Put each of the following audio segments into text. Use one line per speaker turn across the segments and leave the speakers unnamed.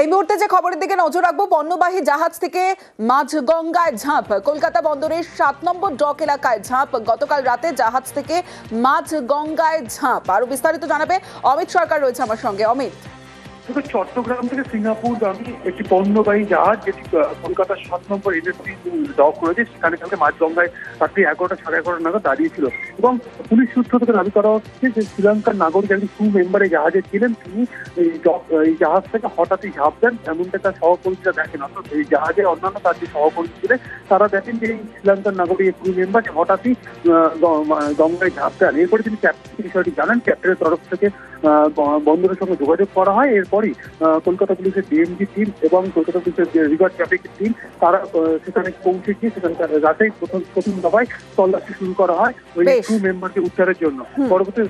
এই মুহূর্তে যে খবরের দিকে নজর রাখবো, পণ্যবাহী জাহাজ থেকে মাঝগঙ্গায় ঝাঁপ। কলকাতা বন্দরের 7 নম্বর ডক এলাকায় ঝাঁপ। গতকাল রাতে জাহাজ থেকে মাঝগঙ্গায় ঝাঁপ। আরো বিস্তারিত জানাবে অমিত সরকার রয়েছে আমার সঙ্গে। অমিত,
চট্টগ্রাম থেকে সিঙ্গাপুরগামী একটি পণ্যবাহী জাহাজ যেটি কলকাতার 7 নম্বর এনএসপি ডক রয়েছে, সেখানে কালকে মাঝগঙ্গায় রাত্রি 11টা সাড়ে 11টার নাগাদ দাঁড়িয়েছিল এবং পুলিশ সূত্র থেকে দাবি করা হচ্ছে যে শ্রীলঙ্কার নাগরিক একজন ক্রু মেম্বার এই জাহাজে ছিলেন। তিনি এই জাহাজ থেকে হঠাৎই ঝাঁপ দেন, এমনটা তার সহকর্মীরা দেখেন। অর্থাৎ এই জাহাজের অন্যান্য তার যে সহকর্মী ছিলেন তারা দেখেন যে এই শ্রীলঙ্কার নাগরিক ক্রু মেম্বার হঠাৎই গঙ্গায় ঝাঁপ দেন। এরপরে তিনি ক্যাপ্টেন বিষয়টি জানান। ক্যাপ্টেনের তরফ থেকে বন্দরের সঙ্গে যোগাযোগ করা হয়। এরপরই কলকাতা পুলিশের ডিএমজি টিম এবং কলকাতা পুলিশের রিভার ট্রাফিক টিম তারা সেখানে পৌঁছে গিয়ে সেখানকার রাতেই প্রথম দফায় তল্লাশি শুরু করা হয় ওই ক্রু মেম্বারকে উদ্ধারের জন্য। পরবর্তী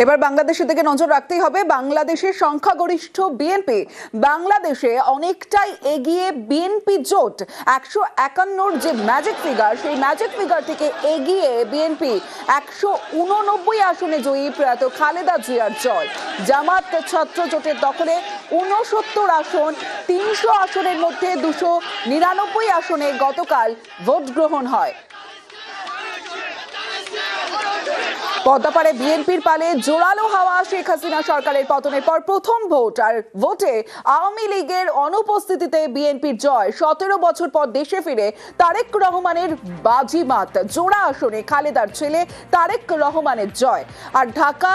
এবার বাংলাদেশের দিকে নজর রাখতেই হবে। বাংলাদেশের সংখ্যাগরিষ্ঠ বিএনপি বাংলাদেশে অনেকটাই এগিয়ে বিএনপি জোট। 151 যে ম্যাজিক ফিগার, সেই ম্যাজিক ফিগার থেকে এগিয়ে বিএনপি 189 আসনে জয়ী প্রয়াত খালেদা জিয়ার জয়। জামাত ছাত্র জোটের দখলে 69 আসন, 300 আসনের মধ্যে 299 আসনে গতকাল ভোট গ্রহণ হয়। পদ্মাপাড়ে বিএনপির পালে জোরালো হাওয়া। শেখ হাসিনা সরকারের পতনের পর প্রথম ভোট, আর ভোটে আওয়ামী লীগের অনুপস্থিতিতে বিএনপির জয়। 17 বছর পর দেশে ফিরে তারেক রহমানের বাজিমাত। জোড়া আসনে খালেদার ছেলে তারেক রহমানের জয়। আর ঢাকা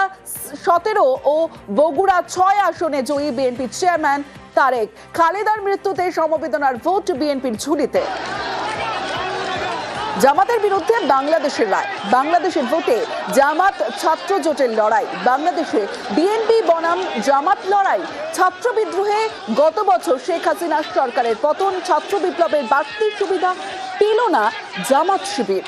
17 ও বগুড়া 6 আসনে জয়ী বিএনপির চেয়ারম্যান তারেক। খালেদার মৃত্যুতে সমবেদনার ভোট বিএনপির ঝুলিতে। জামাতের বিরুদ্ধে বাংলাদেশের রায়। বাংলাদেশের ভোটে জামাত ছাত্র জোটের লড়াই। বাংলাদেশে বিএনপি বনাম জামাত লড়াই। ছাত্র বিদ্রোহে গত বছর শেখ হাসিনা সরকারের পতন। ছাত্র বিপ্লবের বাড়তি সুবিধা পেল না জামাত শিবির।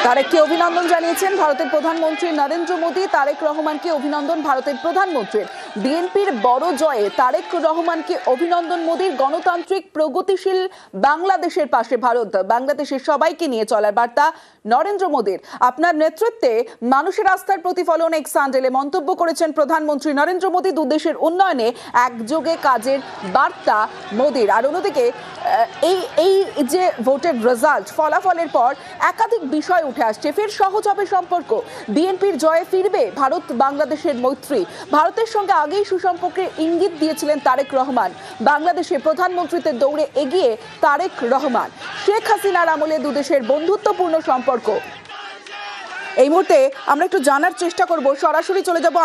তারেককে অভিনন্দন জানিয়েছেন ভারতের প্রধানমন্ত্রী নরেন্দ্র মোদী। তারেক রহমানকে অভিনন্দন ভারতের প্রধানমন্ত্রীর। বিএনপির বড় জয়ে তারেক রহমানকে অভিনন্দন মোদীর। গণতান্ত্রিক প্রগতিশীল বাংলাদেশের পাশে ভারত। বাংলাদেশের সবাইকে নিয়ে চলার বার্তা নরেন্দ্র মোদীর। আপনার নেতৃত্বে মানুষের আস্থার প্রতিফলন এক্স হ্যান্ডেলে মন্তব্য করেছেন প্রধানমন্ত্রী নরেন্দ্র মোদী। দুদেশের উন্নয়নে একযোগে কাজের বার্তা মোদীর। আর অন্যদিকে এই যে ভোটের রেজাল্ট, ফলাফলের পর একাধিক বিষয় উঠে আসছে। ফের সহজ হবে সম্পর্ক। বিএনপির জয়ে ফিরবে ভারত বাংলাদেশের মৈত্রী। ভারতের সঙ্গে আগেই সুসম্পর্কের ইঙ্গিত দিয়েছিলেন তারেক রহমান। বাংলাদেশে প্রধানমন্ত্রীত্বের দৌড়ে এগিয়ে তারেক রহমান। শেখ হাসিনার আমলে দুদেশের বন্ধুত্বপূর্ণ সম্পর্ক। এই মুহূর্তে আমরা একটু জানার চেষ্টা করব, সরাসরি চলে যাব